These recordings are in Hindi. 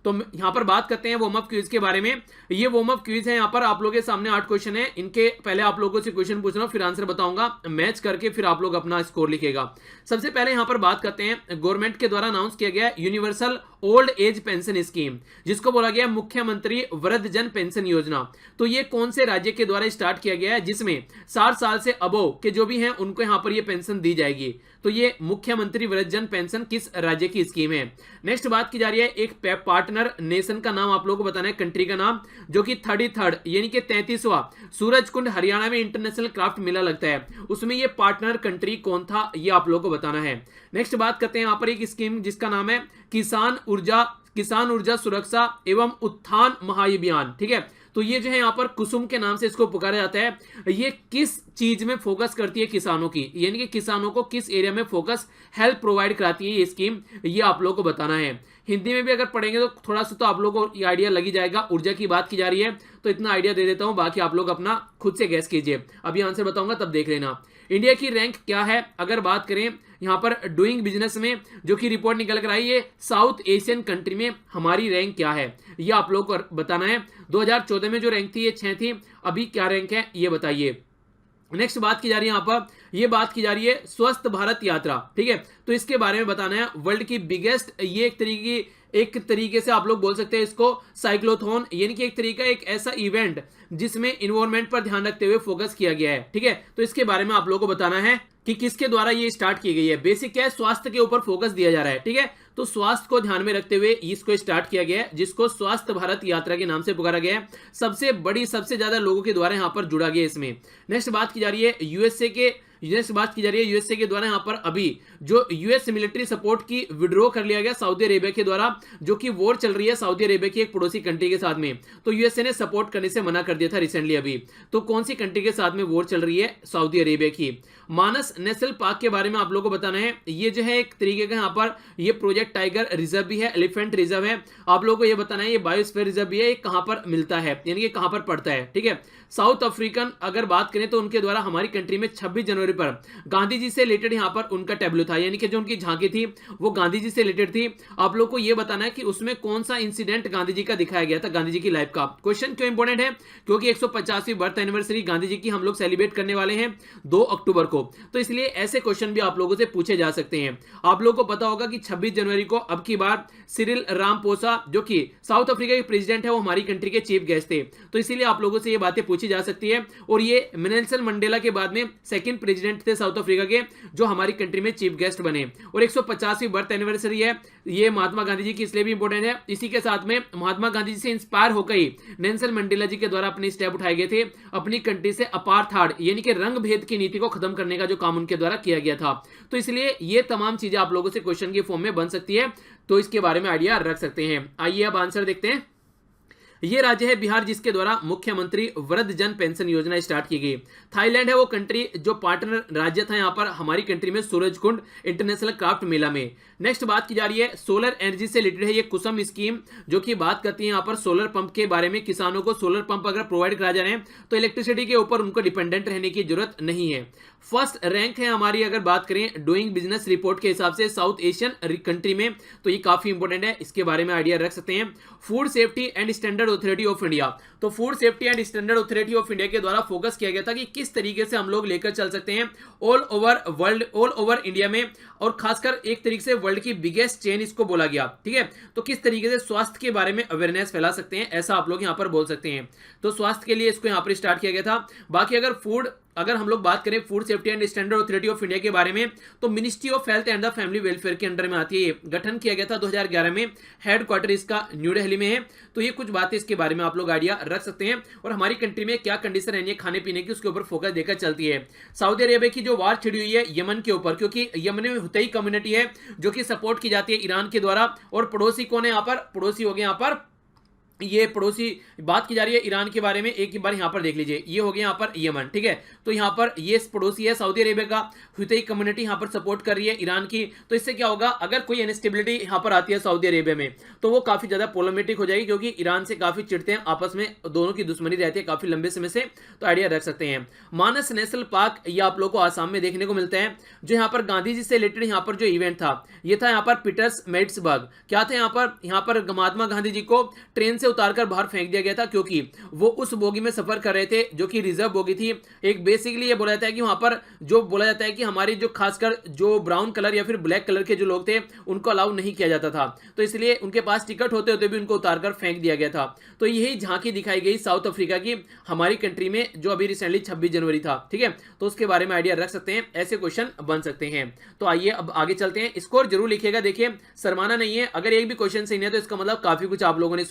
तो यहाँ पर बात करते हैं वार्म अप क्विज के बारे में। ये वार्म अप क्विज है, यहाँ पर आप लोगों के सामने 8 क्वेश्चन है, इनके पहले आप लोगों से क्वेश्चन पूछ रहा हूं, फिर आंसर बताऊंगा, मैच करके फिर आप लोग अपना स्कोर लिखेगा। सबसे पहले यहाँ पर बात करते हैं, गवर्नमेंट के द्वारा अनाउंस किया गया universal old age pension scheme, जिसको बोला गया मुख्यमंत्री वृद्धजन पेंशन योजना। तो ये कौन से राज्य के द्वारा स्टार्ट किया गया है, जिसमें 60 साल से अबव के जो भी हैं उनको यहाँ पर ये पेंशन दी जाएगी। तो ये मुख्यमंत्री वृद्धजन पेंशन किस राज्य की स्कीम है। नेक्स्ट बात की जा रही है, एक पार्टनर नेशन का नाम आप लोगों को बताना है, कंट्री का नाम, जो कि 33rd यानी कि 33वां सूरजकुंड हरियाणा में इंटरनेशनल क्राफ्ट मेला लगता है, उसमें ये पार्टनर कंट्री कौन था, ये आप लोगों को बताना है। नेक्स्ट बात करते हैं यहाँ पर एक स्कीम जिसका नाम है किसान ऊर्जा सुरक्षा एवं उत्थान महाअभियान, ठीक है। तो ये जो है यहाँ पर कुसुम के नाम से इसको पुकारा जाता है। ये किस चीज में फोकस करती है, किसानों की, यानी कि किसानों को किस एरिया में फोकस हेल्प प्रोवाइड कराती है ये स्कीम, ये आप लोगों को बताना है। हिंदी में भी अगर पढ़ेंगे तो थोड़ा सा तो आप लोगों को ये आइडिया लगी जाएगा। ऊर्जा की बात की जा रही है तो इतना आइडिया दे देता हूं, बाकी आप लोग अपना खुद से गैस कीजिए। अभी आंसर बताऊंगा तब देख लेना। इंडिया की रैंक क्या है, अगर बात करें यहाँ पर डूइंग बिजनेस में, जो कि रिपोर्ट निकल कर आई है, साउथ एशियन कंट्री में हमारी रैंक क्या है, ये आप लोग को बताना है। 2014 में जो रैंक थी ये 6 थी, अभी क्या रैंक है ये बताइए। नेक्स्ट बात की जा रही है यहाँ पर, ये बात की जा रही है स्वस्थ भारत यात्रा, ठीक है। तो इसके बारे में बताना है, वर्ल्ड की बिगेस्ट, ये एक तरीके से आप लोग बोल सकते हैं इसको साइक्लोथॉन, यानी कि एक तरीका, एक ऐसा इवेंट जिसमें इन्वायरमेंट पर ध्यान रखते हुए फोकस किया गया है, ठीक है। तो इसके बारे में आप लोगों को बताना है कि किसके द्वारा ये स्टार्ट की गई है। बेसिक क्या है, स्वास्थ्य के ऊपर फोकस दिया जा रहा है, ठीक है। तो स्वास्थ्य को ध्यान में रखते हुए इसको स्टार्ट किया गया है, जिसको स्वास्थ्य भारत यात्रा के नाम से पुकारा गया है। सबसे बड़ी, सबसे ज्यादा लोगों के द्वारा यहाँ पर जुड़ा गया इसमें। नेक्स्ट बात की जा रही है यूएसए के द्वारा यहाँ पर अभी जो यूएस मिलिट्री सपोर्ट की विड्रॉ कर लिया गया सऊदी अरेबिया के द्वारा, जो कि वॉर चल रही है सऊदी अरेबिया की एक पड़ोसी कंट्री के साथ में। तो यूएसए ने सपोर्ट करने से मना कर दिया था रिसेंटली अभी। तो कौन सी कंट्री के साथ में वॉर चल रही है, सऊदी अरेबिया की। मानस नेशनल पार्क के बारे में आप लोगों को बताना है, ये जो है एक तरीके का यहाँ पर ये प्रोजेक्ट टाइगर रिजर्व भी है, एलिफेंट रिजर्व है, आप लोगों को ये बताना है ये बायोस्फीयर रिजर्व भी है, ये कहां पर मिलता है, यानी कि कहां पर पड़ता है, ठीक है। साउथ अफ्रीकन अगर बात करें तो उनके द्वारा हमारी कंट्री में 26 जनवरी पर गांधी जी से रिलेटेड यहाँ पर उनका टैब्लो था, यानी कि जो उनकी झांकी थी वो गांधी जी से रिलेटेड थी। आप लोग को ये बताना है कि उसमें कौन सा इंसिडेंट गांधी जी का दिखाया गया था, गांधी जी की लाइफ का। क्वेश्चन क्यों इंपॉर्टेंट है, क्योंकि 150वीं बर्थ एनिवर्सरी गांधी जी की हम लोग सेलिब्रेट करने वाले हैं 2 अक्टूबर को, तो इसलिए ऐसे क्वेश्चन भी आप लोगों से पूछे जा सकते हैं। आप लोगों को पता होगा कि 26 जनवरी को अब की बार सिरिल रामपोसा, जो कि साउथ अफ्रीका के प्रेसिडेंट है, वो हमारी कंट्री के चीफ गेस्ट थे, तो इसीलिए आप लोगों से ये बातें पूछी जा सकती है। और ये नेल्सन मंडेला के बाद में सेकंड प्रेसिडेंट थे साउथ अफ्रीका के, जो हमारी कंट्री में चीफ गेस्ट बने। और 150वीं बर्थ एनिवर्सरी है, ये महात्मा गांधी जी की इसलिए भी इंपॉर्टेंट है। इसी के साथ में महात्मा गांधी जी से इंस्पायर होकर ही नेल्सन मंडेला जी के द्वारा अपने स्टेप उठाए गए थे, अपनी कंट्री से अपार्थाइड यानी कि रंग भेद की नीति को खत्म करने का जो काम उनके द्वारा किया गया था। तो इसलिए ये तमाम चीजें आप लोगों से क्वेश्चन के फॉर्म में बन सकती है, तो इसके बारे में आइडिया रख सकते हैं। आइए अब आंसर देखते हैं। ये राज्य है बिहार, जिसके द्वारा मुख्यमंत्री वृद्धजन पेंशन योजना स्टार्ट की गई। थाईलैंड है वो कंट्री जो पार्टनर राज्य था यहाँ पर हमारी कंट्री में सूरजकुंड इंटरनेशनल क्राफ्ट मेला में। नेक्स्ट बात की जा रही है सोलर एनर्जी से रिलेटेड है ये कुसुम स्कीम, जो कि बात करती है यहाँ पर सोलर पंप के बारे में। किसानों को सोलर पंप अगर प्रोवाइड करा जा रहे हैं तो इलेक्ट्रिसिटी के ऊपर उनको डिपेंडेंट रहने की जरूरत नहीं है। फर्स्ट रैंक है हमारी, अगर बात करें डूइंग बिजनेस रिपोर्ट के हिसाब से साउथ एशियन कंट्री में, तो ये काफी इंपॉर्टेंट है, इसके बारे में आइडिया रख सकते हैं। Food safety and standard authority of India, तो food safety and standard authority of India के द्वारा फोकस किया गया था कि किस तरीके से हम लोग लेकर चल सकते हैं all over world, all over India में, और खासकर एक तरीके से वर्ल्ड की बिगेस्ट चेन इसको बोला गया, ठीक है। तो किस तरीके से स्वास्थ्य के बारे में अवेयरनेस फैला सकते हैं, ऐसा आप लोग यहां पर बोल सकते हैं। तो स्वास्थ्य के लिए इसको यहां पर स्टार्ट किया गया था। बाकी अगर हम लोग बात करें food safety and standard authority of India के बारे में, तो ministry of health and the family welfare के अंडर में आती है। गठन किया गया था 2011 में, हेडक्वार्टर इसका न्यू दिल्ली में है। तो ये कुछ बातें इसके बारे में आप लोग आइडिया रख सकते हैं। और हमारी कंट्री में क्या कंडीशन रहनी है खाने पीने की, उसके ऊपर फोकस देकर चलती है। सऊदी अरेबिया की जो वार छिड़ी हुई है यमन के ऊपर, क्योंकि यमन में हुतई कम्युनिटी है जो कि सपोर्ट की जाती है ईरान के द्वारा। और पड़ोसी कौन है यहाँ पर, पड़ोसी हो गए यहाँ पर ये पड़ोसी बात की जा रही है ईरान के बारे में, एक बार यहां पर देख लीजिए, ये हो गया यहां पर यमन, ठीक है। तो यहां पर ये पड़ोसी है सऊदी अरेबिया का, हुती कम्युनिटी यहां पर सपोर्ट कर रही है ईरान की। तो इससे क्या होगा, अगर कोई इनस्टेबिलिटी यहां पर आती है सऊदी अरेबिया में, तो वो काफी ज्यादा प्रॉब्लमेटिक हो जाएगी, क्योंकि ईरान से काफी चिढ़ते हैं, आपस में दोनों की दुश्मनी रहती है काफी लंबे समय से। तो आइडिया रख सकते हैं। मानस नेशनल पार्क ये आप लोग को आसाम में देखने को मिलता है। जो यहाँ पर गांधी जी से रिलेटेड यहाँ पर जो इवेंट था, ये था यहाँ पर पीटर्सबर्ग। क्या था यहाँ पर महात्मा गांधी जी को ट्रेन से उतारकर बाहर फेंक दिया गया था, क्योंकि वो उस बोगी में सफर कर रहे थे जो कि रिजर्व बोगी थी। एक बेसिकली ये बोला जाता है कि वहां पर जो बोला जाता है कि हमारी जो खासकर जो ब्राउन कलर या फिर ब्लैक कलर के जो लोग थे, उनको अलाउ नहीं किया जाता था, तो इसलिए उनके पास टिकट होते होते भी उनको उतारकर फेंक दिया गया था। तो यही झांकी दिखाई गई साउथ अफ्रीका की हमारी कंट्री में, जो अभी रिसेंटली 26 जनवरी था, ठीक है। तो उसके बारे में आइडिया रख सकते हैं, ऐसे क्वेश्चन बन सकते हैं। तो आइए अब आगे चलते हैं। स्कोर जरूर लिखिएगा, देखिए शर्माना नहीं है, अगर एक भी क्वेश्चन सही नहीं है तो इसका मतलब काफी कुछ आप लोगों ने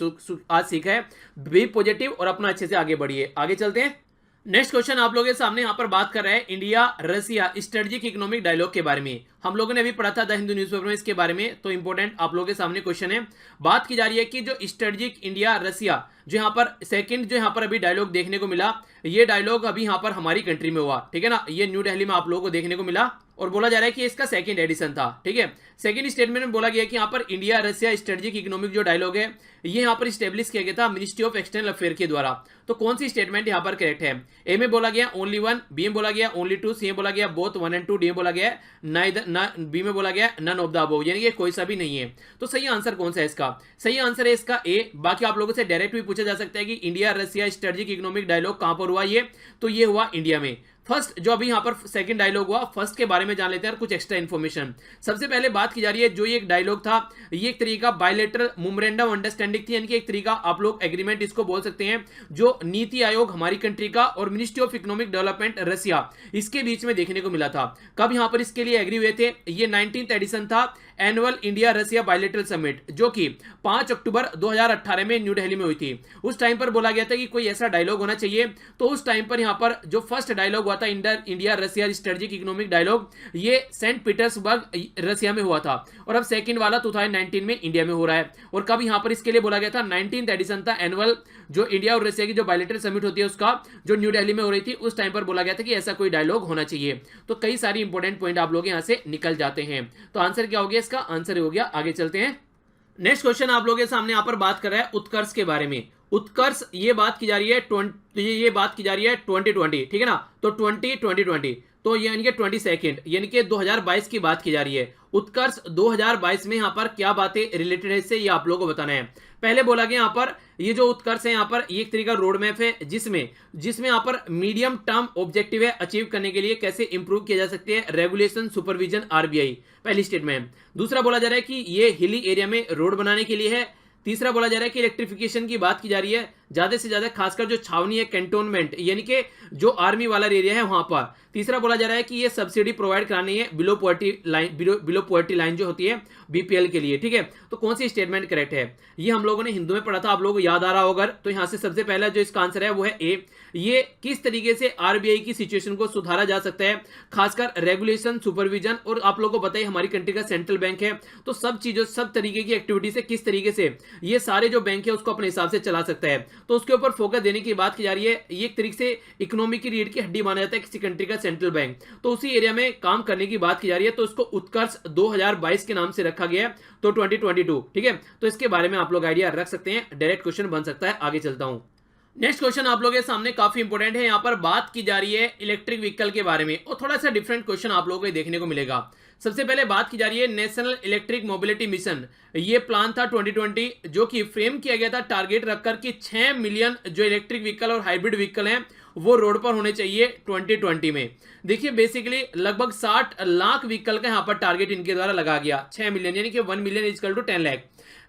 आज सीखा है। बी पॉजिटिव और अपना अच्छे से आगे बढ़िए। आगे चलते हैं। नेक्स्ट क्वेश्चन आप लोगों के सामने यहां पर बात कर रहा है India Russia strategic economic dialogue के बारे में। हम लोगों ने अभी पढ़ा था द हिंदू न्यूज़पेपर में इसके बारे में, तो इंपॉर्टेंट आप लोगों के सामने क्वेश्चन है। बात की जा रही है कि जो स्ट्रेटेजिक इंडिया रसिया जो यहाँ पर सेकंड जो यहाँ पर अभी डायलॉग देखने को मिला, ये डायलॉग अभी यहाँ पर हमारी कंट्री में हुआ, ठीक है ना। ये न्यू दिल्ली में आप लोगों को देखने को मिला और बोला जा रहा है कि इसका सेकंड एडिशन था, ठीक है। सेकंड स्टेटमेंट में बोला गया कि यहाँ पर इंडिया रसिया स्ट्रेटेजिक इकोनॉमिक जो डायलॉग है, ये यहाँ पर स्टेब्लिश किया गया था मिनिस्ट्री ऑफ एक्सटर्नल अफेयर के द्वारा। तो कौन सी स्टेटमेंट यहाँ पर करेक्ट है? ए में बोला गया ओनली वन, बी में बोला गया ओनली टू, सी में बोला गया both one and two, D में बोला गया बी में बोला गया नन ऑफ द अबव, यानी कि कोई सा भी नहीं है। तो सही आंसर कौन सा है इसका? सही आंसर है इसका ए। बाकी आप लोगों से डायरेक्ट भी पूछा जा सकता है कि India Russia strategic economic dialogue कहां पर हुआ, ये तो ये हुआ इंडिया में। फर्स्ट जो अभी यहां पर सेकंड डायलॉग हुआ, फर्स्ट के बारे में जान लेते हैं कुछ एक्स्ट्रा इन्फॉर्मेशन। सबसे पहले बात की जा रही है, जो ये एक डायलॉग था, ये एक तरीका बायलैटरल मेमोरेंडम अंडरस्टैंडिंग थी, यानी कि एक तरीका आप लोग एग्रीमेंट इसको बोल सकते हैं, जो नीति आयोग हमारी कंट्री का और मिनिस्ट्री ऑफ इकोनॉमिक डेवलपमेंट रसिया इसके बीच में देखने को मिला था। कब यहां पर इसके लिए एग्री हुए थे? ये 19th एडिशन था annual India Russia bilateral summit, जो कि 5 अक्टूबर 2018 में न्यू दिल्ली में हुई थी। उस टाइम पर बोला गया था कि कोई ऐसा डायलॉग होना चाहिए। तो उस टाइम पर यहां पर जो फर्स्ट डायलॉग हुआ था India Russia strategic economic dialogue, ये सेंट पीटर्सबर्ग रसिया में हुआ था, और अब सेकंड वाला 2019 में इंडिया में हो रहा है। और कब यहां पर इसके लिए बोला गया था? 19th एडिशन था एनुअल, जो इंडिया और रसिया की जो बायलैटरल समिट होती है उसका, जो न्यू दिल्ली में हो रही थी, उस टाइम पर बोला गया था कि ऐसा कोई डायलॉग होना चाहिए। तो कई सारी इंपॉर्टेंट पॉइंट आप लोग यहां से निकल जाते हैं। तो आंसर क्या हो गया? इसका आंसर हो गया। आगे चलते हैं। नेक्स्ट क्वेश्चन आप लोगों के सामने यहां पर बात कर रहा है उत्कर्ष के बारे में। उत्कर्ष ये बात की जा रही है 2020, ठीक है ना। तो 2020 तो यानी कि 22 यानी कि 2022 की बात की जा रही है। उत्कर्ष 2022 में यहां पर क्या बातें रिलेटेड है इससे, ये आप लोगों को बताना है। पहले बोला गया यहाँ पर ये जो उत्कर्ष है, यहाँ पर ये एक तरीका रोड मैप है, जिसमें यहाँ पर मीडियम टर्म ऑब्जेक्टिव है अचीव करने के लिए कैसे इंप्रूव किया जा सकते हैं रेगुलेशन सुपरविजन आरबीआई, पहली स्टेटमेंट। दूसरा बोला जा रहा है कि ये हिली एरिया में रोड बनाने के लिए है। तीसरा बोला जा रहा है कि इलेक्ट्रिफिकेशन की बात की जा रही है, ज्यादा से ज्यादा खासकर जो छावनी है कैंटोनमेंट, यानी कि जो आर्मी वाला एरिया है वहां पर। तीसरा बोला जा रहा है कि ये सब्सिडी प्रोवाइड करानी है बिलो पॉवर्टी लाइन जो होती है बीपीएल के लिए, ठीक है। तो कौन सी स्टेटमेंट करेक्ट है? ये हम लोगों ने हिंदू में पढ़ा था, आप लोगों को याद आ रहा होगा। तो यहां से सबसे पहला जो इसका आंसर है वो है ए। ये किस तरीके से आरबीआई की सिचुएशन को सुधारा जा सकता है, खासकर रेगुलेशन सुपरविजन, और आप लोगों को बताइए हमारी कंट्री का सेंट्रल बैंक है, तो सब चीजों सब तरीके की एक्टिविटी से किस तरीके से ये सारे जो बैंक है उसको अपने हिसाब से चला सकता है, तो उसके ऊपर फोकस देने की बात की जा रही है। ये एक तरीके से इकोनॉमी की रीढ़ की हड्डी माना जाता है किसी कंट्री का सेंट्रल बैंक, तो उसी एरिया में काम करने की बात की जा रही है। तो उसको उत्कर्ष 2022 के नाम से रखा गया है, तो 2022, ठीक है। तो इसके बारे में आप लोग आइडिया रख सकते हैं, डायरेक्ट क्वेश्चन बन सकता है। आगे चलता हूं। नेक्स्ट क्वेश्चन आप लोगों के सामने काफी इंपॉर्टेंट है, यहां पर बात की जा रही है इलेक्ट्रिक व्हीकल के बारे में, और थोड़ा सा डिफरेंट क्वेश्चन आप लोगों को देखने को मिलेगा। सबसे पहले बात की जा रही है नेशनल इलेक्ट्रिक मोबिलिटी मिशन, ये प्लान था 2020, जो कि फ्रेम किया गया था टारगेट रखकर कि 6 मिलियन जो इलेक्ट्रिक व्हीकल और हाइब्रिड व्हीकल हैं वो रोड पर होने चाहिए 2020 में। देखिए बेसिकली लगभग 60 लाख व्हीकल का यहां पर टारगेट इनके द्वारा लगा गया, 6 मिलियन यानी कि 1 मिलियन इक्वल टू 10 लाख।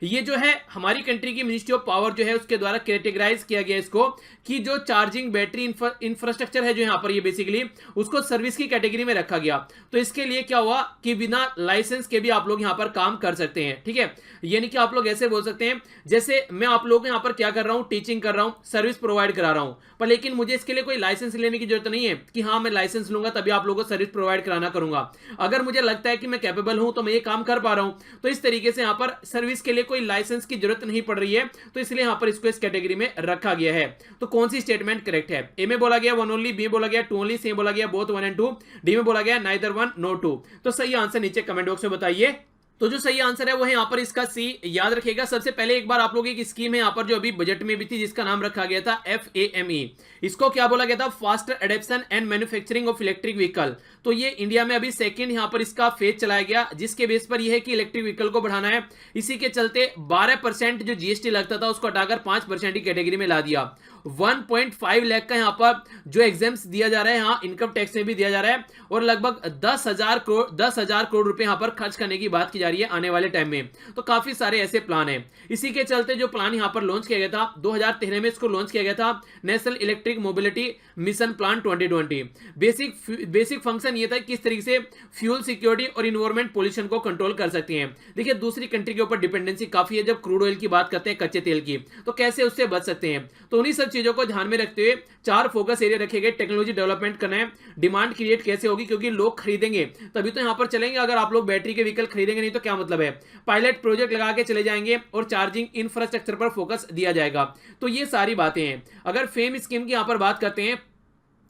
ये जो है हमारी कंट्री की मिनिस्ट्री ऑफ पावर जो है उसके द्वारा कैटेगराइज किया गया इसको, कि जो चार्जिंग बैटरी इंफ्रास्ट्रक्चर है जो यहाँ पर ये बेसिकली उसको सर्विस की कैटेगरी में रखा गया। तो इसके लिए क्या हुआ कि बिना लाइसेंस के भी आप लोग यहाँ पर काम कर सकते हैं, ठीक है। यानी कि आप लोग ऐसे बोल सकते हैं जैसे मैं आप लोगों को यहाँ पर क्या कर रहा हूँ, टीचिंग कर रहा हूँ, सर्विस प्रोवाइड करा रहा हूँ, पर लेकिन मुझे इसके लिए कोई लाइसेंस लेने की जरूरत नहीं है कि हाँ मैं लाइसेंस लूंगा तभी आप लोगों को सर्विस प्रोवाइड कराना करूंगा। अगर मुझे लगता है कि मैं कैपेबल हूं तो मैं ये काम कर पा रहा हूं। तो इस तरीके से यहाँ पर सर्विस के इसके लिए कोई लाइसेंस की जरूरत नहीं पड़ रही है, तो इसलिए यहां पर इसको इस कैटेगरी में रखा गया है। तो कौन सी स्टेटमेंट करेक्ट है? ए में बोला गया वन ओनली, बी में बोला गया टू ओनली, सी में बोला गया both one and two, D में बोला गया नाइदर वन नो टू। तो सही आंसर नीचे कमेंट बॉक्स में बताइए। तो जो सही आंसर है वो है यहाँ पर इसका सी। याद रखिएगा, सबसे पहले एक बार आप लोग एक स्कीम है यहाँ पर जो अभी बजट में भी थी, जिसका नाम रखा गया था FAME। इसको क्या बोला गया था? Faster adaptation and manufacturing of electric vehicle. तो ये इंडिया में अभी सेकंड यहाँ पर इसका फेज चलाया गया, जिसके बेस पर यह है कि इलेक्ट्रिक व्हीकल को बढ़ाना है। इसी के चलते 12% जो GST लगता था उसको हटाकर 5% की कैटेगरी में ला दिया। 1.5 लाख का यहाँ पर जो एग्जाम्स दिया जा रहा है, यहाँ इनकम टैक्स में भी दिया जा रहा है, और लगभग 10,000 करोड़ रुपए यहाँ पर खर्च करने की बात की जा रही है आने वाले टाइम में। तो काफी सारे ऐसे प्लान हैं। इसी के चलते जो प्लान यहाँ पर लॉन्च किया गया था 2013 में, इसको लॉन्च किया गया था national electric mobility mission plan 2020। Basic function ये था किस तरीके से फ्यूल सिक्योरिटी और इन्वायरमेंट पोल्यूशन को कंट्रोल कर सकती हैं। देखिए, दूसरी कंट्री के ऊपर डिपेंडेंसी काफी है, जब क्रूड ऑयल की बात करते हैं, कच्चे तेल की, तो कैसे उससे बच सकते हैं। तो उन्हीं सब चीजों को ध्यान में रखते हुए 4 फोकस एरिया रखे गए। टेक्नोलॉजी डेवलपमेंट करना है, डिमांड क्रिएट कैसे होगी, क्योंकि लोग खरीदेंगे तभी तो यहां पर चलेंगे। अगर आप लोग बैटरी के व्हीकल खरीदेंगे नहीं तो क्या मतलब है। पायलट प्रोजेक्ट लगा के चले जाएंगे और चार्जिंग इंफ्रास्ट्रक्चर पर फोकस दिया जाएगा। तो ये सारी बातें हैं। अगर फेम स्कीम की यहां पर बात करते हैं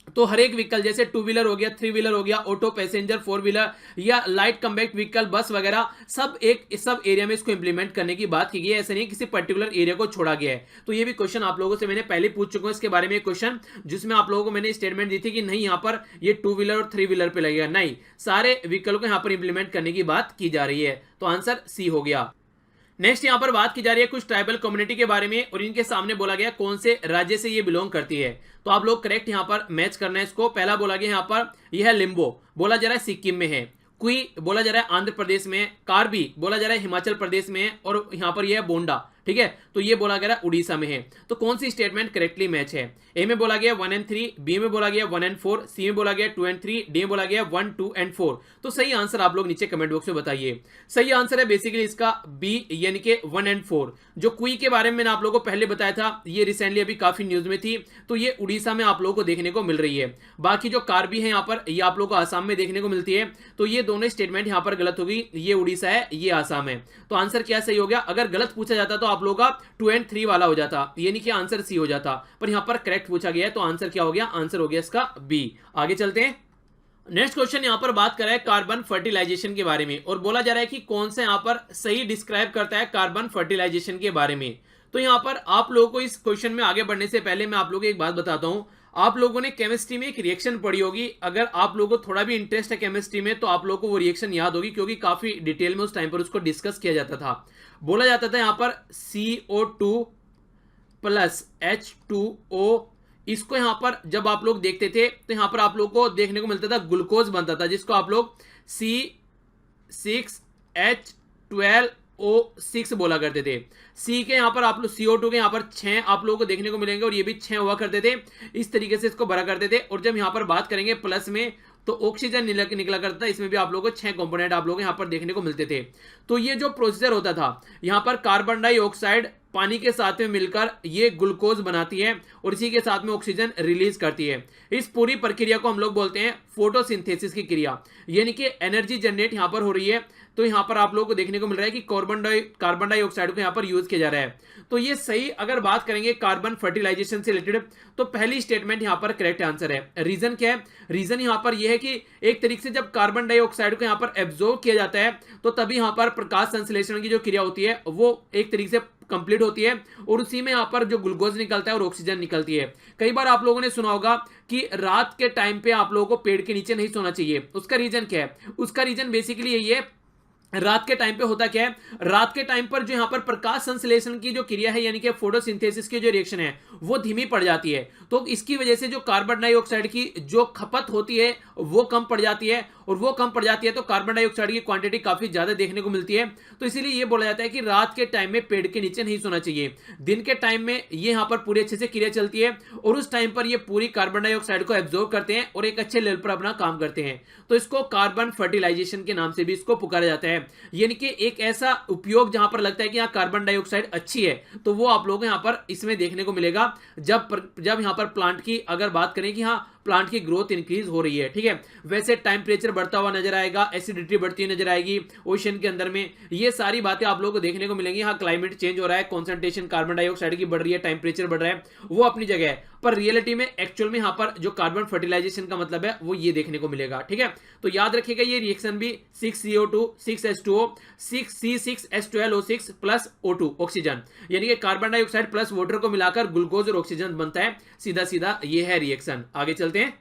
तो हर एक व्हीकल, जैसे 2 व्हीलर हो गया, 3 व्हीलर हो गया, ऑटो, पैसेंजर, 4 व्हीलर या लाइट कम्पैक्ट व्हीकल, बस वगैरह, सब एरिया में इसको इंप्लीमेंट करने की बात की गई है। ऐसा नहीं किसी पर्टिकुलर एरिया को छोड़ा गया है। तो ये भी क्वेश्चन आप लोगों से मैंने पहले पूछ चुका हूं इसके बारे में क्वेश्चन, जिसमें आप लोगों को मैंने स्टेटमेंट दी थी कि नहीं यहाँ पर ये 2 व्हीलर और 3 व्हीलर पे लगेगा, नहीं, सारे व्हीकल को यहाँ पर इंप्लीमेंट करने की बात की जा रही है। तो आंसर सी हो गया। नेक्स्ट यहां पर बात की जा रही है कुछ ट्राइबल कम्युनिटी के बारे में, और इनके सामने बोला गया कौन से राज्य से ये बिलोंग करती है। तो आप लोग करेक्ट यहां पर मैच करना है इसको। पहला बोला गया यहां पर यह है लिम्बो, बोला जा रहा है सिक्किम में है। कुई बोला जा रहा है आंध्र प्रदेश में। कार्बी बोला जा रहा है हिमाचल प्रदेश में, और यहां पर यह है बोंडा, ठीक है। तो ये बोला गया उड़ीसा में है। तो कौन सी स्टेटमेंट करेक्टली मैच है? ए में बोला गया 1 एंड 3, बी में बोला गया 1 एंड 4, सी में बोला गया 2 एंड 3, डी में बोला गया 1, 2 एंड 4। तो सही आंसर आप लोग नीचे कमेंट बॉक्स में बताइए। सही आंसर है बेसिकली इसका बी, यानी कि 1 एंड 4। जो कुई के बारे में मैंने आप लोगों को पहले बताया था, ये रिसेंटली अभी काफी न्यूज में थी, तो ये उड़ीसा में आप लोगों को देखने को मिल रही है। बाकी जो कार्बी है यहाँ पर, ये आप लोगों को आसाम में देखने को मिलती है। तो ये दोनों स्टेटमेंट यहाँ पर गलत होगी। ये उड़ीसा है, ये आसाम है। तो आंसर क्या सही हो गया? अगर गलत पूछा जाता तो आप लोगों का 2 एंड 3 वाला हो जाता, यानी कि आंसर सी हो जाता, पर यहां पर करेक्ट पूछा गया है। तो आंसर क्या हो गया? आंसर हो गया इसका बी। आगे चलते हैं। नेक्स्ट क्वेश्चन यहां पर बात कर रहा है कार्बन फर्टिलाइजेशन के बारे में, और बोला जा रहा है कि कौन सा यहां पर सही डिस्क्राइब करता है कार्बन फर्टिलाइजेशन के बारे में। तो यहां पर आप लोगों को इस क्वेश्चन में आगे बढ़ने से पहले मैं आप लोगों को एक बात बताता हूं। आप लोगों ने केमिस्ट्री में एक रिएक्शन पढ़ी होगी। अगर आप लोगों को थोड़ा भी इंटरेस्ट है केमिस्ट्री में, तो आप लोगों को वो रिएक्शन याद होगी, क्योंकि काफी डिटेल में उस टाइम पर उसको डिस्कस किया जाता था। बोला जाता था यहां पर CO2 प्लस H2O, इसको यहां पर जब आप लोग देखते थे तो यहां पर आप लोग को देखने को मिलता था ग्लूकोज बनता था, जिसको आप लोग C6H12O6 बोला करते थे। सी के यहां पर आप लोग CO2 के यहां पर 6 आप लोगों को देखने को मिलेंगे, और ये भी 6 हुआ करते थे। इस तरीके से इसको भरा करते थे। और जब यहां पर बात करेंगे प्लस में, तो ऑक्सीजन निकला करता था। इसमें भी आप लोगों को 6 कंपोनेंट आप लोग यहां पर देखने को मिलते थे। तो ये जो प्रोसीजर होता था, यहां पर कार्बन डाइऑक्साइड पानी के साथ में मिलकर ये ग्लूकोज बनाती है, और इसी के साथ में ऑक्सीजन रिलीज करती है। इस पूरी प्रक्रिया को हम लोग बोलते हैं फोटोसिंथेसिस की क्रिया, यानी कि एनर्जी जनरेट यहां पर हो रही है। तो यहां पर आप लोगों को देखने को मिल रहा है कि कार्बन डाइऑक्साइड को यहां पर यूज किया जा रहा है। तो ये सही अगर बात करेंगे कार्बन फर्टिलाइजेशन से रिलेटेड, तो पहली स्टेटमेंट यहां पर करेक्ट आंसर है। रीजन क्या है? रीजन यहां पर यह है कि एक तरीके से जब कार्बन डाइऑक्साइड को यहां पर एब्जॉर्ब किया जाता है, तो तभी यहां पर प्रकाश संश्लेषण की जो क्रिया होती है वो एक तरीके से कंप्लीट होती है, और उसी में यहां पर जो ग्लूकोज निकलता है और ऑक्सीजन निकलती है। कई बार आप लोगों ने सुना होगा कि रात के टाइम पे आप लोगों को पेड़ के नीचे नहीं सोना चाहिए। उसका रीजन क्या है? उसका रीजन बेसिकली यही है, रात के टाइम पे होता क्या है, रात के टाइम पर जो यहां पर प्रकाश संश्लेषण की जो क्रिया है, यानी कि फोटोसिंथेसिस की जो रिएक्शन है, वो धीमी पड़ जाती है। तो इसकी वजह से जो कार्बन डाइऑक्साइड की जो खपत होती है वो कम पड़ जाती है, और वो कम पड़ जाती है तो कार्बन डाइऑक्साइड की क्वांटिटी काफी ज्यादा देखने को मिलती है। तो इसीलिए ये बोला जाता है कि रात के टाइम में पेड़ के नीचे नहीं सोना चाहिए। दिन के टाइम में ये यहां पर पूरी अच्छे से क्रिया चलती है, और उस टाइम पर ये पूरी कार्बन डाइऑक्साइड को एब्जॉर्ब करते हैं और एक अच्छे लेवल पर अपना काम करते हैं। तो इसको कार्बन फर्टिलाइजेशन के नाम से भी इसको पुकारा जाता है, यानी कि एक ऐसा उपयोग जहां पर लगता है कि यहाँ कार्बन डाइऑक्साइड अच्छी है, तो वो आप लोगों को यहाँ पर इसमें देखने को मिलेगा जब यहां पर प्लांट की अगर बात करें कि हाँ प्लांट की ग्रोथ इंक्रीज हो रही है, ठीक है। वैसे टेम्परेचर बढ़ता हुआ नजर आएगा, एसिडिटी बढ़ती हुई नजर आएगी ओशन के अंदर में, ये सारी बातें आप लोगों को देखने को मिलेंगी। हाँ, क्लाइमेट चेंज हो रहा है, कॉन्सेंट्रेशन कार्बन डाइऑक्साइड की बढ़ रही है, टेम्परेचर बढ़ रहा है, वो अपनी जगह है, पर रियलिटी में एक्चुअल में यहाँ पर जो कार्बन फर्टिलाइजेशन का मतलब है वो ये देखने को मिलेगा, ठीक है। तो याद रखिएगा ये रिएक्शन भी 6CO2 6H2O 6C6H12O6 plus O2 oxygen, यानी कि कार्बन डाइऑक्साइड प्लस वाटर को मिलाकर ग्लूकोज और ऑक्सीजन बनता है, सीधा सीधा ये है रिएक्शन। आगे चलते हैं।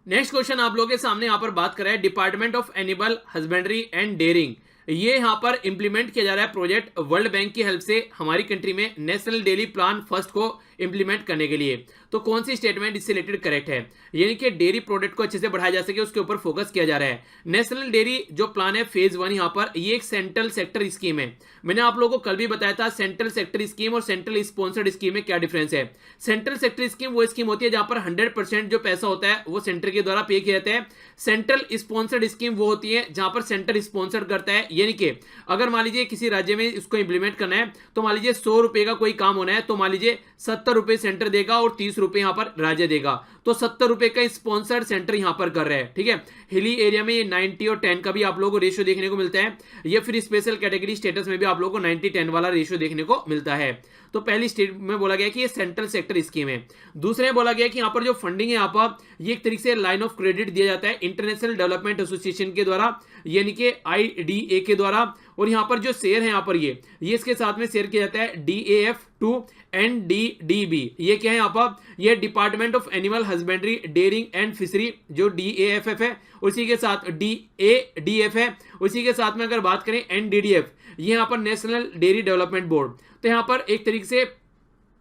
नेक्स्ट क्वेश्चन आप लोगों के सामने यहां पर बात कर रहे हैं department of animal husbandry and dairying. ये यहां पर इंप्लीमेंट किया जा रहा है प्रोजेक्ट वर्ल्ड बैंक की हेल्प से हमारी कंट्री में नेशनल डेयरी प्लान फर्स्ट को इंप्लीमेंट करने के लिए। तो कौन सी स्टेटमेंट इससे रिलेटेड करेक्ट है, यानी कि डेयरी प्रोडक्ट को अच्छे से बढ़ाया जा सके उसके ऊपर फोकस किया जा रहा है। नेशनल डेयरी जो प्लान है फेज 1 यहां पर, ये एक सेंट्रल सेक्टर स्कीम है। मैंने आप लोगों को कल भी बताया था सेंट्रल सेक्टर स्कीम और सेंट्रल स्पॉन्सर्ड स्कीम में क्या डिफरेंस है। सेंट्रल सेक्टर स्कीम वो स्कीम होती है जहां पर 100% जो पैसा होता है वो सेंटर के द्वारा पे किया जाता है। सेंट्रल स्पॉन्सर्ड स्कीम वो होती है जहां पर सेंटर स्पॉन्सर करता है, यानी कि अगर मान लीजिए किसी राज्य में इसको इंप्लीमेंट करना है तो मान लीजिए 100 रुपए का कोई काम होना है, तो मान लीजिए 70 रुपए सेंटर देगा और 30 रुपए यहां पर राज्य देगा, तो 70 रुपए का स्पॉन्सर्ड सेंटर यहां पर कर रहे हैं, ठीक है। हिली एरिया में ये 90 और 10 का भी आप लोगों को रेशियो देखने को मिलता है, या फिर स्पेशल कैटेगरी स्टेटस में भी आप लोगों को 90-10 वाला रेशियो देखने को मिलता है। तो पहली स्टेट में बोला गया कि ये सेंट्रल सेक्टर स्कीम है। दूसरे में बोला गया कि यहाँ पर जो फंडिंग है यहाँ पर ये एक तरीके से लाइन ऑफ क्रेडिट दिया जाता है इंटरनेशनल डेवलपमेंट एसोसिएशन के द्वारा, यानी कि IDA के द्वारा। और यहाँ पर जो शेयर है यहाँ पर ये इसके साथ में शेयर किया जाता है DAF टू NDDB। ये क्या है यहाँ पर, ये department of animal husbandry dairying and fishery जो DAFF है, उसी के साथ DADF है, उसी के साथ में अगर बात करें NDDF, ये यहाँ पर नेशनल डेयरी डेवलपमेंट बोर्ड। तो यहाँ पर एक तरीके से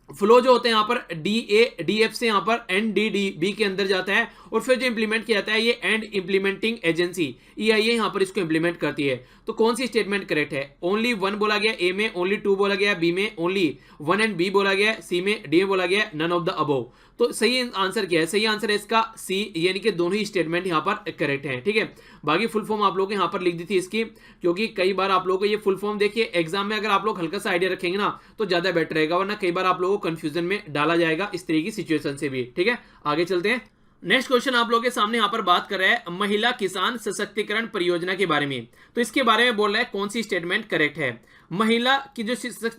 फ्लो जो होते हैं यहाँ पर DADF से यहाँ पर NDDB के अंदर जाता है, और फिर जो इंप्लीमेंट किया जाता है ये एंड इंप्लीमेंटिंग एजेंसी EIA यहाँ पर इसको इंप्लीमेंट करती है। तो कौन सी स्टेटमेंट करेक्ट है, ओनली 1 बोला गया A में, ओनली 2 बोला गया B में, ओनली 1 एंड B बोला गया C में, D में बोला गया नन ऑफ द अबव। तो सही आंसर क्या है, सही आंसर है इसका C, यानी कि दोनों ही स्टेटमेंट यहाँ पर करेक्ट हैं, ठीक है। बाकी फुल फॉर्म आप लोगों को यहाँ पर लिख दी थी इसकी, क्योंकि कई बार आप लोगों को ये फुल फॉर्म देखिए एग्जाम में अगर आप लोग हल्का सा आइडिया रखेंगे ना तो ज्यादा बेटर रहेगा, वरना कई बार आप लोगों को कंफ्यूजन में डाला जाएगा इस तरह की सिचुएशन से भी, ठीक है। आगे चलते हैं। नेक्स्ट क्वेश्चन आप लोगों के सामने यहाँ पर बात कर रहा है महिला किसान सशक्तिकरण परियोजना के बारे में। तो इसके बारे में बोल रहा है कौन सी स्टेटमेंट करेक्ट है। महिला की जो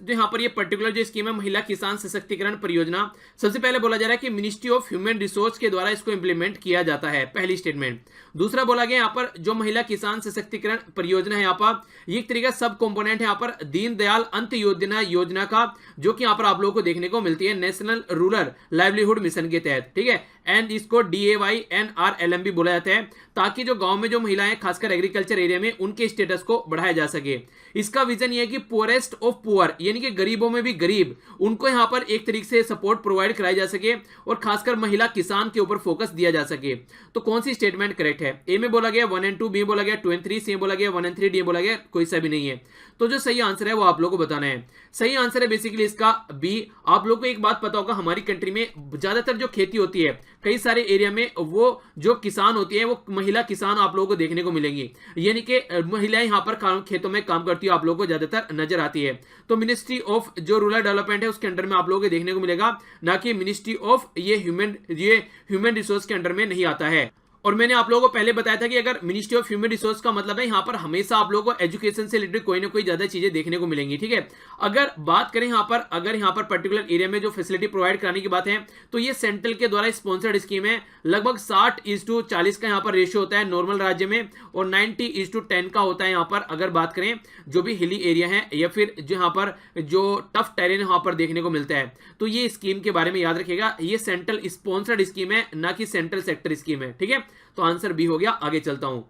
यहाँ पर ये पर्टिकुलर जो स्कीम है महिला किसान सशक्तिकरण परियोजना, सबसे पहले बोला जा रहा है कि मिनिस्ट्री ऑफ ह्यूमन रिसोर्स के द्वारा इसको इंप्लीमेंट किया जाता है, पहली स्टेटमेंट। दूसरा बोला गया यहाँ पर जो महिला किसान सशक्तिकरण परियोजना है यहाँ पर ये एक तरीका सब कंपोनेंट है यहाँ पर दीनदयाल अंत्योदय योजना का, जो कि यहाँ पर आप लोगों को देखने को मिलती है नेशनल रूरल लाइवलीहुड मिशन के तहत, ठीक है। एंड इसको DAYNRLM भी बोला जाता है, ताकि जो गांव में जो महिलाएं खासकर एग्रीकल्चर एरिया में उनके स्टेटस को बढ़ाया जा सके। इसका विजन ये है कि पुअरेस्ट ऑफ पुअर, यानी कि गरीबों में भी गरीब, उनको यहाँ पर एक तरीके से सपोर्ट प्रोवाइड कराई जा सके, और खासकर महिला किसान के ऊपर फोकस दिया जा सके। तो कौन सी स्टेटमेंट करेक्ट है, ए में बोला गया 1 and 2, बी में बोला गया 2 and 3, सी में बोला गया 1 and 3, डी में बोला गया कोई सा भी नहीं है। तो जो सही आंसर है वो आप लोगों को बताना है। सही आंसर है बेसिकली इसका बी। आप लोगों को एक बात पता होगा हमारी कंट्री में ज्यादातर जो खेती होती है कई सारे एरिया में वो जो किसान होती है वो महिला किसान आप लोगों को देखने को मिलेंगी, यानी कि महिलाएं यहाँ पर खेतों में काम करती है आप लोगों को ज्यादातर नजर आती है। तो मिनिस्ट्री ऑफ जो रूरल डेवलपमेंट है उसके अंडर में आप लोगों को देखने को मिलेगा, ना कि मिनिस्ट्री ऑफ ये ह्यूमन रिसोर्स के अंडर में नहीं आता है। और मैंने आप लोगों को पहले बताया था कि अगर मिनिस्ट्री ऑफ ह्यूमन रिसोर्स का मतलब है यहाँ पर हमेशा आप लोगों को एजुकेशन से रिलेटेड कोई ना कोई ज्यादा चीजें देखने को मिलेंगी, ठीक है। अगर बात करें यहाँ पर अगर यहाँ पर पर्टिकुलर एरिया में जो फैसिलिटी प्रोवाइड कराने की बात है तो ये सेंट्रल के द्वारा स्पॉन्सर्ड स्कीम है। लगभग 60:40 का यहाँ पर रेशियो होता है नॉर्मल राज्य में, और 90:10 का होता है यहाँ पर अगर बात करें जो भी हिली एरिया है या फिर जो यहाँ पर जो टफ टेरेन यहाँ पर देखने को मिलता है। तो ये स्कीम के बारे में याद रखिएगा, ये सेंट्रल स्पॉन्सर्ड स्कीम है ना कि सेंट्रल सेक्टर स्कीम है, ठीक है। तो आंसर बी हो गया। आगे चलता हूं।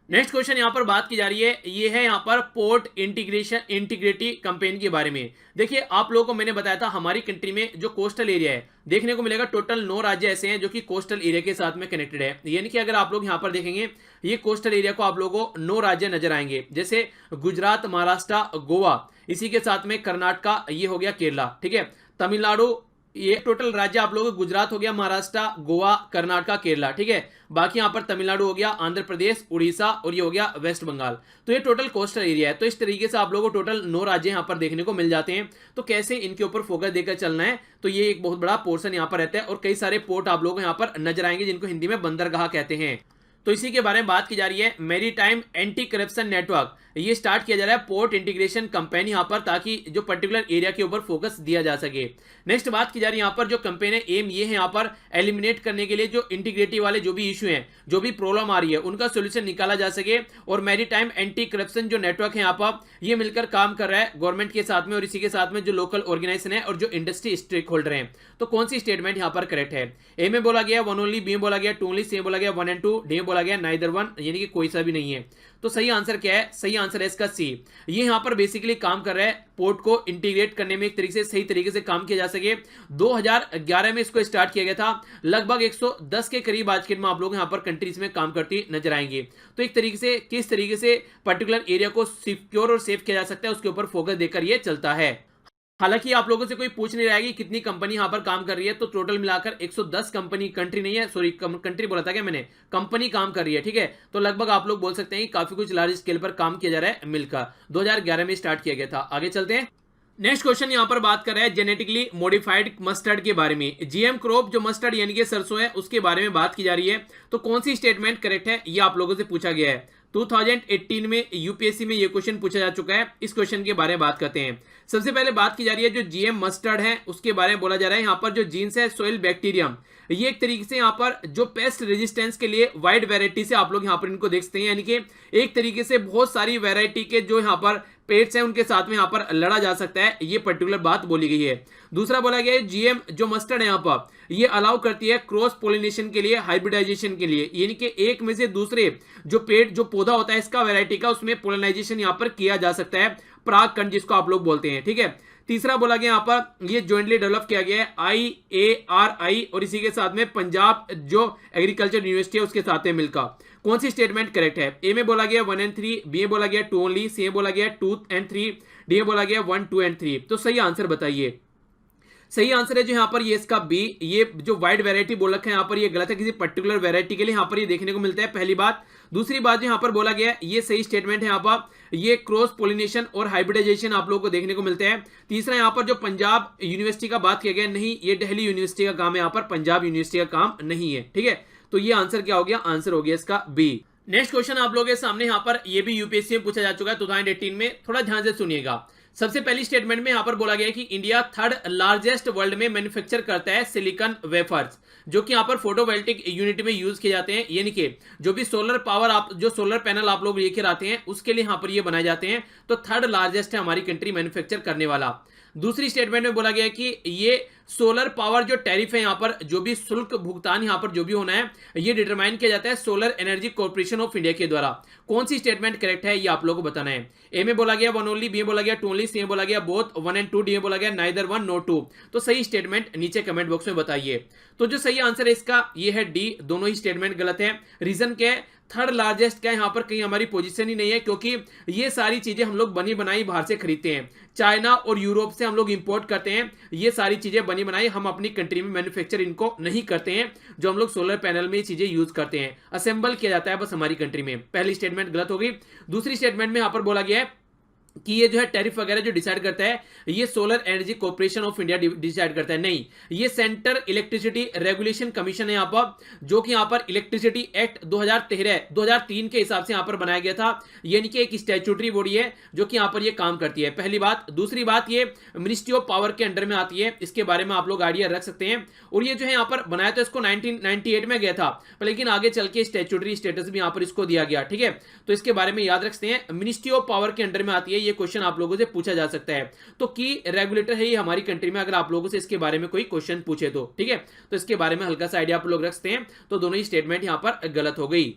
नेक्स्ट क्वेश्चन यहां पर बात की जा रही है, ये है यहां पर पोर्ट इंटीग्रिटी कैंपेन के बारे में। देखिए आप लोगों को मैंने बताया था हमारी कंट्री में जो कोस्टल एरिया है देखने को मिलेगा, टोटल 9 राज्य ऐसे हैं जो कि कोस्टल एरिया के साथ में कनेक्टेड है। यानी कि अगर आप लोग यहां पर देखेंगे ये कोस्टल एरिया को आप लोगों को 9 राज्य नजर आएंगे, जैसे गुजरात, महाराष्ट्र, गोवा, इसी के साथ में कर्नाटका, ये हो गया केरला, ठीक है, तमिलनाडु, ये टोटल राज्य आप लोगों को गुजरात हो गया, महाराष्ट्र, गोवा, कर्नाटक, केरला, ठीक है। बाकी यहाँ पर तमिलनाडु हो गया, आंध्र प्रदेश, उड़ीसा और ये हो गया वेस्ट बंगाल। तो ये टोटल कोस्टल एरिया है। तो इस तरीके से आप लोगों को टोटल 9 राज्य यहाँ पर देखने को मिल जाते हैं। तो कैसे इनके ऊपर फोकस देकर चलना है, तो ये एक बहुत बड़ा पोर्शन यहाँ पर रहता है। और कई सारे पोर्ट आप लोगों को यहाँ पर नजर आएंगे जिनको हिंदी में बंदरगाह कहते हैं। तो इसी के बारे में बात की जा रही है। मैरीटाइम एंटी करप्शन नेटवर्क ये स्टार्ट किया जा रहा है पोर्ट इंटीग्रेशन कंपनी यहाँ पर, ताकि जो पर्टिकुलर एरिया के ऊपर फोकस दिया जा सके। नेक्स्ट बात की जा रही है यहाँ पर जो कंपेन है, एम ये है यहाँ पर एलिमिनेट करने के लिए जो इंटीग्रिटी वाले जो भी इशू हैं, जो भी प्रॉब्लम आ रही है, उनका सोल्यूशन निकाला जा सके। और मैरीटाइम एंटी करप्शन जो नेटवर्क है यहाँ पर, ये मिलकर काम कर रहा है गवर्नमेंट के साथ में और इसी के साथ में जो लोकल ऑर्गेनाइजेशन है और जो इंडस्ट्री स्टेक होल्डर हैं। तो कौन सी स्टेटमेंट यहाँ पर करेक्ट है? ए में बोला गया वन ओनली, बी में बोला गया टू ओनली, सी में बोला गया 1 and 2, डी में बोला गया नाइदर वन, यानी कि कोई सा भी नहीं है। तो सही आंसर क्या है? सही आंसर है इसका सी। ये यहां पर बेसिकली काम कर रहा है पोर्ट को इंटीग्रेट करने में, एक तरीके से सही तरीके से काम किया जा सके। 2011 में इसको स्टार्ट किया गया था। लगभग 110 के करीब आज के दिन में आप लोग यहां पर कंट्रीज में काम करती नजर आएंगे। तो एक तरीके से किस तरीके से पर्टिकुलर एरिया को सिक्योर और सेफ किया जा सकता है, उसके ऊपर फोकस देकर ये चलता है। हालांकि आप लोगों से कोई पूछ नहीं रहा है कि कितनी कंपनी यहां पर काम कर रही है, तो टोटल मिलाकर 110 कंपनी, कंट्री नहीं है, सॉरी कंट्री बोला था क्या मैंने, कंपनी काम कर रही है, ठीक है। तो लगभग आप लोग बोल सकते हैं कि काफी कुछ लार्ज स्केल पर काम किया जा रहा है मिलकर। 2011 में स्टार्ट किया गया था। आगे चलते हैं। नेक्स्ट क्वेश्चन यहां पर बात कर रहा है जेनेटिकली मॉडिफाइड मस्टर्ड के बारे में। जीएम क्रॉप जो मस्टर्ड यानी कि सरसों है, उसके बारे में बात की जा रही है। तो कौन सी स्टेटमेंट करेक्ट है, ये आप लोगों से पूछा गया है। 2018 में यूपीएससी में ये क्वेश्चन पूछा जा चुका है। इस क्वेश्चन के बारे में बात करते हैं। सबसे पहले बात की जा रही है जो जीएम मस्टर्ड है, उसके बारे में बोला जा रहा है यहाँ पर जो जीन्स है सोइल बैक्टीरियम, ये एक तरीके से यहाँ पर जो पेस्ट रेजिस्टेंस के लिए वाइड वैरायटी से आप लोग यहाँ पर इनको देख सकते हैं, यानी कि एक तरीके से बहुत सारी वैरायटी के जो यहाँ पर पेट्स हैं उनके साथ में यहाँ पर लड़ा जा सकता है, ये पर्टिकुलर बात बोली गई है। दूसरा बोला गया है जीएम जो मस्टर्ड है यहाँ पर, ये अलाउ करती है क्रॉस पोलिनेशन के लिए, हाइब्रिडाइजेशन के लिए, यानी कि एक में से दूसरे जो पेड़ जो पौधा होता है इसका वैरायटी का, उसमें पोलिनाइजेशन यहाँ पर किया जा सकता है, परागकण जिसको आप लोग बोलते हैं, ठीक है। तीसरा बोला गया यहाँ पर ये ज्वाइंटली डेवलप किया गया है IARI और इसी के साथ में पंजाब जो एग्रीकल्चर यूनिवर्सिटी है उसके साथ में मिलकर। कौन सी स्टेटमेंट करेक्ट है? ए में बोला गया 1 and 3, बी में बोला गया 2 ओनली, सी में बोला गया 2 and 3, डी में बोला गया 1, 2 and 3। तो सही आंसर बताइए। सही आंसर है जो यहाँ पर ये इसका बी। ये जो वाइड वैरायटी बोल रखा है यहाँ पर ये गलत है, किसी पर्टिकुलर वैरायटी के लिए यहाँ पर ये देखने को मिलता है, पहली बात। दूसरी बात जो यहाँ पर बोला गया है ये सही स्टेटमेंट है, यहाँ पर ये क्रॉस पोलिनेशन और हाइब्रिडाइजेशन आप लोगों को देखने को मिलते हैं। तीसरा यहाँ पर जो पंजाब यूनिवर्सिटी का बात किया गया, नहीं ये दिल्ली यूनिवर्सिटी का काम है, यहाँ पर पंजाब यूनिवर्सिटी का काम नहीं है, ठीक है। तो ये आंसर क्या हो गया? आंसर हो गया इसका बी। नेक्स्ट क्वेश्चन आप लोगों के सामने यहाँ पर ये भी यूपीएससी में पूछा जा चुका है 2018 में, थोड़ा ध्यान से सुनिएगा। सबसे पहली स्टेटमेंट में यहां पर बोला गया है कि इंडिया 3rd लार्जेस्ट वर्ल्ड में मैन्युफैक्चर करता है सिलिकॉन वेफर्स, जो कि यहां पर फोटोवोल्टिक यूनिट में यूज किए जाते हैं, यानी कि जो भी सोलर पावर आप जो सोलर पैनल आप लोग लेकर आते हैं उसके लिए यहां पर ये बनाए जाते हैं। तो 3rd लार्जेस्ट है हमारी कंट्री मैन्युफैक्चर करने वाला। दूसरी स्टेटमेंट में बोला गया कि ये सोलर पावर जो टैरिफ है यहाँ पर जो भी शुल्क भुगतान यहाँ पर जो भी होना है ये डिटरमाइन किया जाता है solar energy corporation of India के द्वारा। कौन सी स्टेटमेंट करेक्ट है ये आप लोगों को बताना है। ए में बोला गया 1 ओनली, बी में बोला गया 2 ओनली, सी में बोला गया बोथ 1 and 2, डी में बोला गया नाइदर 1 नो 2। तो सही स्टेटमेंट नीचे कमेंट बॉक्स में बताइए। तो जो सही आंसर है इसका ये है डी। दोनों ही स्टेटमेंट गलत है। रीजन क्या है? 3rd लार्जेस्ट क्या है यहाँ पर कहीं हमारी पोजीशन ही नहीं है, क्योंकि ये सारी चीजें हम लोग बनी बनाई बाहर से खरीदते हैं, चाइना और यूरोप से हम लोग इंपोर्ट करते हैं। ये सारी चीजें बनी बनाई हम अपनी कंट्री में मैन्युफैक्चर इनको नहीं करते हैं। जो हम लोग सोलर पैनल में ये चीजें यूज करते हैं, असेंबल किया जाता है बस हमारी कंट्री में। पहली स्टेटमेंट गलत हो गई। दूसरी स्टेटमेंट में यहाँ पर बोला गया है कि ये जो है टैरिफ वगैरह जो डिसाइड करता है ये solar energy corporation of India decide करता है, नहीं ये सेंटर इलेक्ट्रिसिटी रेगुलेशन कमीशन है यहाँ पर, जो कि यहाँ पर इलेक्ट्रिसिटी एक्ट 2003 के हिसाब से यहाँ पर बनाया गया था, यानी कि एक स्टैट्यूटरी बॉडी है जो कि यहाँ पर ये काम करती है, पहली बात। दूसरी बात ये मिनिस्ट्री ऑफ पावर के अंडर में आती है, इसके बारे में आप लोग आइडिया रख सकते हैं। और ये जो है यहाँ पर बनाया तो इसको 1998 में गया था, लेकिन आगे चल के स्टैट्यूटरी स्टेटस भी यहाँ पर इसको दिया गया, ठीक है। तो इसके बारे में याद रखते हैं, मिनिस्ट्री ऑफ पावर के अंडर में आती है। ये क्वेश्चन आप लोगों से पूछा जा सकता है। तो की रेगुलेटर है ये हमारी कंट्री में, अगर आप लोगों से इसके बारे में कोई क्वेश्चन पूछे तो, ठीक है। तो इसके बारे में हल्का सा आइडिया आप लोग रखते हैं। तो दोनों ही स्टेटमेंट यहां पर गलत हो गई।